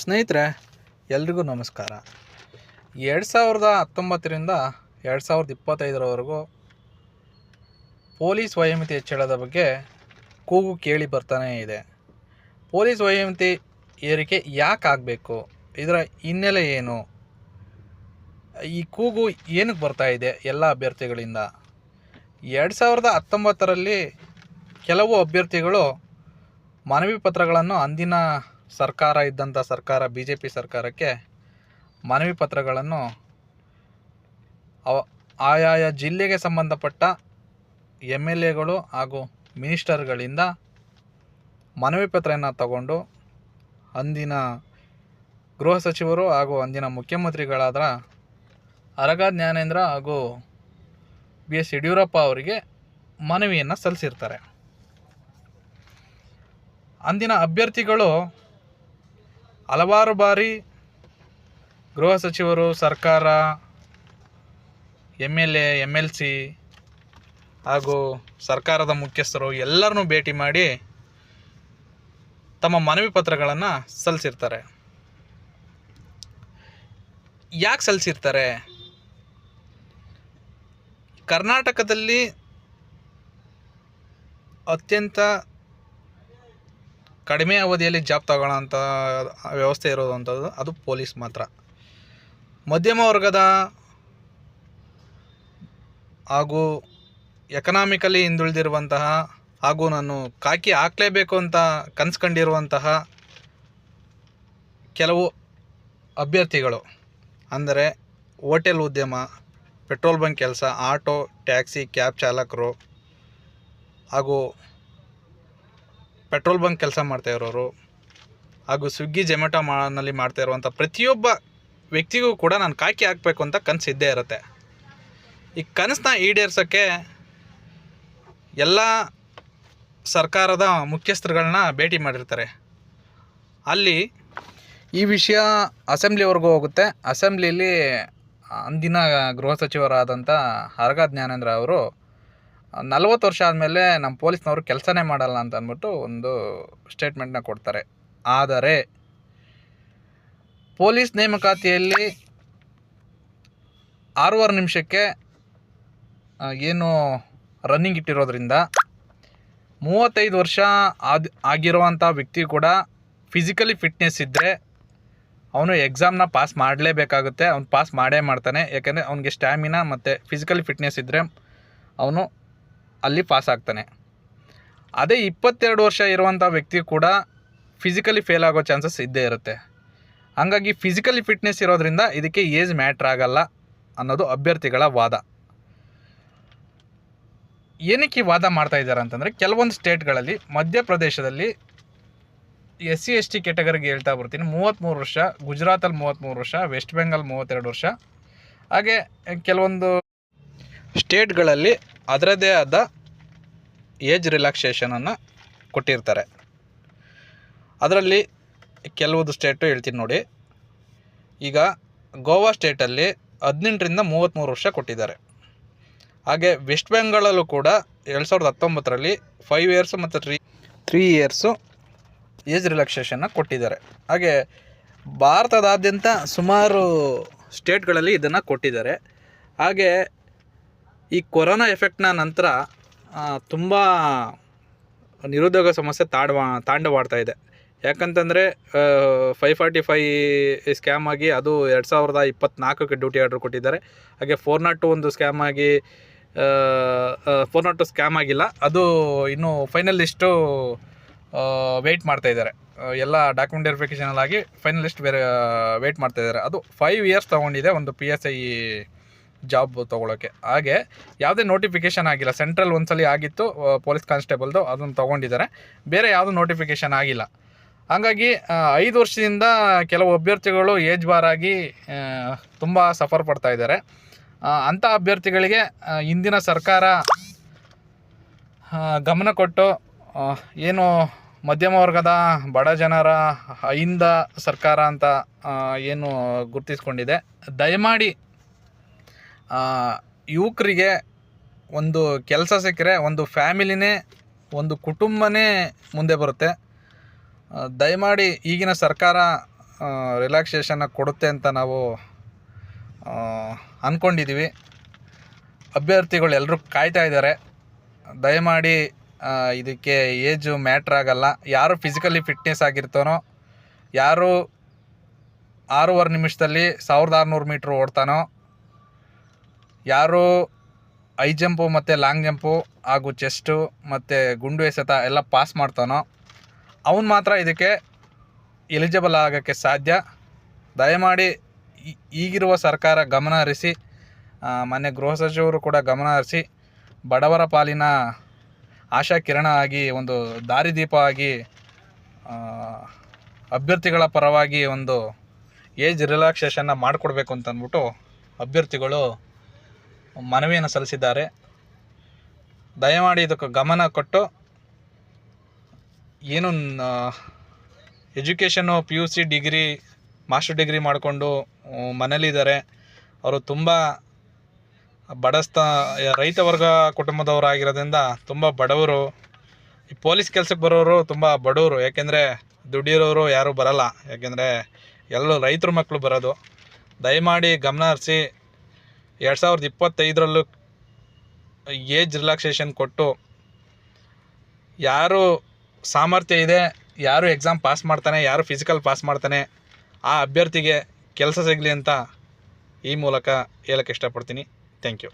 ಸ್ನೇಹಿತರೆ, ಎಲ್ರಿಗೂ ನಮಸ್ಕಾರ. 2019ರಿಂದ 2025ರವರೆಗೂ ಪೊಲೀಸ್ ವಯೋಮಿತಿ ಹೆಚ್ಚಳದ ಬಗ್ಗೆ ಕೂಗು ಕೇಳಿ ಬರ್ತಾನೇ ಇದೆ. ಪೊಲೀಸ್ ವಯೋಮಿತಿ ಏರಿಕೆ ಯಾಕೆ ಆಗಬೇಕು, ಇದರ ಹಿನ್ನೆಲೆ ಏನು, ಈ ಕೂಗು ಏನಕ್ಕೆ ಬರ್ತಾ ಇದೆ ಎಲ್ಲ ಅಭ್ಯರ್ಥಿಗಳಿಂದ? 2019ರಲ್ಲಿ ಕೆಲವು ಅಭ್ಯರ್ಥಿಗಳು ಮನವಿ ಪತ್ರಗಳನ್ನು ಅಂದಿನ ಸರ್ಕಾರ ಇದ್ದಂಥ ಸರ್ಕಾರ BJP ಸರ್ಕಾರಕ್ಕೆ ಮನವಿ ಪತ್ರಗಳನ್ನು ಆಯಾಯ ಜಿಲ್ಲೆಗೆ ಸಂಬಂಧಪಟ್ಟ MLAಗಳು ಹಾಗೂ ಮಿನಿಸ್ಟರ್ಗಳಿಂದ ಮನವಿ ಪತ್ರವನ್ನು ತಗೊಂಡು ಅಂದಿನ ಗೃಹ ಸಚಿವರು ಹಾಗೂ ಅಂದಿನ ಮುಖ್ಯಮಂತ್ರಿಗಳಾದ ಆರಗ ಜ್ಞಾನೇಂದ್ರ ಹಾಗೂ BS ಯಡಿಯೂರಪ್ಪ ಅವರಿಗೆ ಮನವಿಯನ್ನು ಸಲ್ಲಿಸಿರ್ತಾರೆ. ಅಂದಿನ ಅಭ್ಯರ್ಥಿಗಳು ಹಲವಾರು ಬಾರಿ ಗೃಹ ಸಚಿವರು, ಸರ್ಕಾರ, MLA, MLC ಹಾಗೂ ಸರ್ಕಾರದ ಮುಖ್ಯಸ್ಥರು ಎಲ್ಲರನ್ನೂ ಭೇಟಿ ಮಾಡಿ ತಮ್ಮ ಮನವಿ ಪತ್ರಗಳನ್ನು ಸಲ್ಲಿಸಿರ್ತಾರೆ. ಯಾಕೆ ಸಲ್ಲಿಸಿರ್ತಾರೆ? ಕರ್ನಾಟಕದಲ್ಲಿ ಅತ್ಯಂತ ಕಡಿಮೆ ಅವಧಿಯಲ್ಲಿ ಜಾಬ್ ತಗೊಳ್ಳೋಂಥ ವ್ಯವಸ್ಥೆ ಇರೋದಂಥದ್ದು ಅದು ಪೊಲೀಸ್ ಮಾತ್ರ. ಮಧ್ಯಮ ವರ್ಗದ ಹಾಗೂ ಎಕನಾಮಿಕಲಿ ಹಿಂದುಳಿದಿರುವಂತಹ ಹಾಗೂ ನಾನು ಕಾಕಿ ಹಾಕಲೇಬೇಕು ಅಂತ ಕನಸ್ಕೊಂಡಿರುವಂತಹ ಕೆಲವು ಅಭ್ಯರ್ಥಿಗಳು, ಅಂದರೆ ಹೋಟೆಲ್ ಉದ್ಯಮ, ಪೆಟ್ರೋಲ್ ಬಂಕ್ ಕೆಲಸ, ಆಟೋ, ಟ್ಯಾಕ್ಸಿ, ಕ್ಯಾಬ್ ಚಾಲಕರು ಹಾಗೂ ಪೆಟ್ರೋಲ್ ಬಂಕ್ ಕೆಲಸ ಮಾಡ್ತಾ ಇರೋರು ಹಾಗೂ ಸ್ವಿಗ್ಗಿ ಜೊಮ್ಯಾಟೊ ನಲ್ಲಿ ಮಾಡ್ತಾ ಇರುವಂಥ ಪ್ರತಿಯೊಬ್ಬ ವ್ಯಕ್ತಿಗೂ ಕೂಡ ನಾನು ಕಾಕಿ ಹಾಕಬೇಕು ಅಂತ ಕನಸು ಇದ್ದೇ ಇರುತ್ತೆ. ಈ ಕನಸನ್ನ ಈಡೇರ್ಸೋಕ್ಕೆ ಎಲ್ಲ ಸರ್ಕಾರದ ಮುಖ್ಯಸ್ಥರುಗಳನ್ನ ಭೇಟಿ ಮಾಡಿರ್ತಾರೆ. ಅಲ್ಲಿ ಈ ವಿಷಯ ಅಸೆಂಬ್ಲಿವರೆಗೂ ಹೋಗುತ್ತೆ. ಅಸೆಂಬ್ಲಿಯಲ್ಲಿ ಅಂದಿನ ಗೃಹ ಸಚಿವರಾದಂಥ ಆರಗ ಜ್ಞಾನೇಂದ್ರ ಅವರು 40 ವರ್ಷ ಆದಮೇಲೆ ನಮ್ಮ ಪೊಲೀಸ್ನವರು ಕೆಲಸನೇ ಮಾಡಲ್ಲ ಅಂತ ಅಂದ್ಬಿಟ್ಟು ಒಂದು ಸ್ಟೇಟ್ಮೆಂಟ್ನ ಕೊಡ್ತಾರೆ. ಆದರೆ ಪೊಲೀಸ್ ನೇಮಕಾತಿಯಲ್ಲಿ 6 ನಿಮಿಷಕ್ಕೆ ಏನು ರನ್ನಿಂಗ್ ಇಟ್ಟಿರೋದ್ರಿಂದ 35 ವರ್ಷ ಆಗಿರುವಂಥ ವ್ಯಕ್ತಿ ಕೂಡ ಫಿಸಿಕಲಿ ಫಿಟ್ನೆಸ್ ಇದ್ದರೆ ಅವನು ಎಕ್ಸಾಮ್ನ ಪಾಸ್ ಮಾಡಲೇಬೇಕಾಗುತ್ತೆ. ಅವ್ನು ಪಾಸ್ ಮಾಡೇ ಮಾಡ್ತಾನೆ. ಯಾಕೆಂದರೆ ಅವನಿಗೆ ಸ್ಟ್ಯಾಮಿನಾ ಮತ್ತು ಫಿಸಿಕಲಿ ಫಿಟ್ನೆಸ್ ಇದ್ದರೆ ಅವನು ಅಲ್ಲಿ ಪಾಸ್ ಆಗ್ತಾನೆ. ಅದೇ 22 ವರ್ಷ ಇರುವಂಥ ವ್ಯಕ್ತಿ ಕೂಡ ಫಿಸಿಕಲಿ ಫೇಲ್ ಆಗೋ ಚಾನ್ಸಸ್ ಇದ್ದೇ ಇರುತ್ತೆ. ಹಾಗಾಗಿ ಫಿಸಿಕಲಿ ಫಿಟ್ನೆಸ್ ಇರೋದ್ರಿಂದ ಇದಕ್ಕೆ ಏಜ್ ಮ್ಯಾಟ್ರ್ ಆಗಲ್ಲ ಅನ್ನೋದು ಅಭ್ಯರ್ಥಿಗಳ ವಾದ. ಏನಕ್ಕೆ ವಾದ ಮಾಡ್ತಾ ಇದ್ದಾರೆ ಅಂತಂದರೆ, ಕೆಲವೊಂದು ಸ್ಟೇಟ್ಗಳಲ್ಲಿ, ಮಧ್ಯಪ್ರದೇಶದಲ್ಲಿ SC ST ಕ್ಯಾಟಗರಿಗೆ ಹೇಳ್ತಾ ಬರ್ತೀನಿ 33 ವರ್ಷ, ಗುಜರಾತಲ್ಲಿ 33 ವರ್ಷ, ವೆಸ್ಟ್ ಬೆಂಗಾಲ್ 32 ವರ್ಷ, ಹಾಗೆ ಕೆಲವೊಂದು ಸ್ಟೇಟ್ಗಳಲ್ಲಿ ಅದರದ್ದೇ ಆದ ಏಜ್ ರಿಲ್ಯಾಕ್ಸೇಷನನ್ನು ಕೊಟ್ಟಿರ್ತಾರೆ. ಅದರಲ್ಲಿ ಕೆಲವೊಂದು ಸ್ಟೇಟು ಹೇಳ್ತೀನಿ ನೋಡಿ. ಈಗ ಗೋವಾ ಸ್ಟೇಟಲ್ಲಿ 18ರಿಂದ 33 ವರ್ಷ ಕೊಟ್ಟಿದ್ದಾರೆ. ಹಾಗೆ ವೆಸ್ಟ್ ಬೆಂಗಾಲಲ್ಲೂ ಕೂಡ 2019ರಲ್ಲಿ 5 ಇಯರ್ಸು ಮತ್ತು 3 ಇಯರ್ಸು ಏಜ್ ರಿಲ್ಯಾಕ್ಸೇಷನ್ನ ಕೊಟ್ಟಿದ್ದಾರೆ. ಹಾಗೆ ಭಾರತದಾದ್ಯಂತ ಸುಮಾರು ಸ್ಟೇಟ್ಗಳಲ್ಲಿ ಇದನ್ನು ಕೊಟ್ಟಿದ್ದಾರೆ. ಹಾಗೆ ಈ ಕೊರೋನಾ ಎಫೆಕ್ಟ್ನ ನಂತರ ತುಂಬ ನಿರುದ್ಯೋಗ ಸಮಸ್ಯೆ ತಾಂಡವಾಡ್ತಾ ಇದೆ. ಯಾಕಂತಂದರೆ 545 ಸ್ಕ್ಯಾಮ್ ಆಗಿ ಅದು 2024ಕ್ಕೆ ಡ್ಯೂಟಿ ಆರ್ಡ್ರ್ ಕೊಟ್ಟಿದ್ದಾರೆ. ಹಾಗೆ 402 ಒಂದು ಸ್ಕ್ಯಾಮ್ ಆಗಿ 402 ಸ್ಕ್ಯಾಮ್ ಆಗಿಲ್ಲ, ಅದು ಇನ್ನೂ ಫೈನಲ್ ಲಿಸ್ಟು ವೆಯ್ಟ್ ಮಾಡ್ತಾಯಿದ್ದಾರೆ. ಎಲ್ಲ ಡಾಕ್ಯುಮೆಂಟ್ ವೆರಿಫಿಕೇಷನಲ್ಲಿ ಆಗಿ ಫೈನಲ್ ಲಿಸ್ಟ್ ವೆಯ್ಟ್ ಮಾಡ್ತಾಯಿದ್ದಾರೆ. ಅದು 5 ಇಯರ್ಸ್ ತೊಗೊಂಡಿದೆ ಒಂದು PSI ಜಾಬ್ ತೊಗೊಳೋಕ್ಕೆ. ಹಾಗೆ ಯಾವುದೇ ನೋಟಿಫಿಕೇಷನ್ ಆಗಿಲ್ಲ. ಸೆಂಟ್ರಲ್ ಒಂದ್ಸಲಿ ಆಗಿತ್ತು ಪೊಲೀಸ್ ಕಾನ್ಸ್ಟೇಬಲ್ದು, ಅದನ್ನು ತೊಗೊಂಡಿದ್ದಾರೆ. ಬೇರೆ ಯಾವುದೂ ನೋಟಿಫಿಕೇಷನ್ ಆಗಿಲ್ಲ. ಹಾಗಾಗಿ 5 ವರ್ಷದಿಂದ ಕೆಲವು ಅಭ್ಯರ್ಥಿಗಳು ಏಜ್ ಬಾರ್ ಆಗಿ ತುಂಬ ಸಫರ್ ಪಡ್ತಾ ಇದ್ದಾರೆ. ಅಂಥ ಅಭ್ಯರ್ಥಿಗಳಿಗೆ ಇಂದಿನ ಸರ್ಕಾರ ಗಮನ ಕೊಟ್ಟು ಏನು ಮಧ್ಯಮ ವರ್ಗದ ಬಡ ಜನರ ಅಹಿಂದ ಸರ್ಕಾರ ಅಂತ ಏನು ಗುರುತಿಸ್ಕೊಂಡಿದೆ, ದಯಮಾಡಿ ಯುವಕರಿಗೆ ಒಂದು ಕೆಲಸ ಸಿಕ್ಕರೆ ಒಂದು ಫ್ಯಾಮಿಲಿನೇ, ಒಂದು ಕುಟುಂಬನೇ ಮುಂದೆ ಬರುತ್ತೆ. ದಯಮಾಡಿ ಈಗಿನ ಸರ್ಕಾರ ರಿಲ್ಯಾಕ್ಸೇಷನ್ನ ಕೊಡುತ್ತೆ ಅಂತ ನಾವು ಅಂದ್ಕೊಂಡಿದ್ದೀವಿ. ಅಭ್ಯರ್ಥಿಗಳು ಎಲ್ಲರೂ ಕಾಯ್ತಾ ಇದ್ದಾರೆ. ದಯಮಾಡಿ ಇದಕ್ಕೆ ಏಜು ಮ್ಯಾಟ್ರ್ ಆಗಲ್ಲ. ಯಾರು ಫಿಸಿಕಲಿ ಫಿಟ್ನೆಸ್ ಆಗಿರ್ತಾನೋ, ಯಾರು 6.5 ನಿಮಿಷದಲ್ಲಿ 1600 ಮೀಟ್ರ್ ಓಡ್ತಾನೋ, ಯಾರು ಹೈ ಜಂಪು ಮತ್ತು ಲಾಂಗ್ ಜಂಪು ಹಾಗೂ ಚೆಸ್ಟು ಮತ್ತು ಗುಂಡು ಎಸೆತ ಎಲ್ಲ ಪಾಸ್ ಮಾಡ್ತಾನೋ ಅವನು ಮಾತ್ರ ಇದಕ್ಕೆ ಎಲಿಜಿಬಲ್ ಆಗೋಕ್ಕೆ ಸಾಧ್ಯ. ದಯಮಾಡಿ ಈಗಿರುವ ಸರ್ಕಾರ ಗಮನ ಹರಿಸಿ, ಮೊನ್ನೆ ಗೃಹ ಸಚಿವರು ಕೂಡ ಗಮನ ಹರಿಸಿ, ಬಡವರ ಪಾಲಿನ ಆಶಾ ಕಿರಣ ಆಗಿ, ಒಂದು ದಾರಿದೀಪ ಆಗಿ, ಅಭ್ಯರ್ಥಿಗಳ ಪರವಾಗಿ ಒಂದು ಏಜ್ ರಿಲ್ಯಾಕ್ಸೇಷನ್ನ ಮಾಡಿಕೊಡ್ಬೇಕು ಅಂತ ಅಂದ್ಬಿಟ್ಟು ಅಭ್ಯರ್ಥಿಗಳು ಮನವಿಯನ್ನು ಸಲ್ಲಿಸಿದ್ದಾರೆ. ದಯಮಾಡಿ ಇದಕ್ಕೆ ಗಮನ ಕೊಟ್ಟು, ಏನು education PUC degree, master degree ಮಾಡಿಕೊಂಡು ಮನೇಲಿದ್ದಾರೆ, ಅವರು ತುಂಬ ರೈತ ವರ್ಗ ಕುಟುಂಬದವರಾಗಿರೋದ್ರಿಂದ ತುಂಬ ಬಡವರು. ಈ ಪೊಲೀಸ್ ಕೆಲಸಕ್ಕೆ ಬರೋರು ತುಂಬ ಬಡವರು, ಯಾಕೆಂದರೆ ದುಡ್ಡಿರೋರು ಯಾರೂ ಬರಲ್ಲ, ಯಾಕೆಂದರೆ ಎಲ್ಲರೂ ರೈತರ ಮಕ್ಕಳು ಬರೋದು. ದಯಮಾಡಿ ಗಮನ ಹರಿಸಿ 2025ರಲ್ಲೂ ಏಜ್ ರಿಲ್ಯಾಕ್ಸೇಷನ್ ಕೊಟ್ಟು, ಯಾರು ಸಾಮರ್ಥ್ಯ ಇದೆ, ಯಾರು ಎಕ್ಸಾಮ್ ಪಾಸ್ ಮಾಡ್ತಾನೆ, ಯಾರು ಫಿಸಿಕಲ್ ಪಾಸ್ ಮಾಡ್ತಾನೆ, ಆ ಅಭ್ಯರ್ಥಿಗೆ ಕೆಲಸ ಸಿಗಲಿ ಅಂತ ಈ ಮೂಲಕ ಹೇಳೋಕ್ಕೆ ಇಷ್ಟಪಡ್ತೀನಿ. Thank you.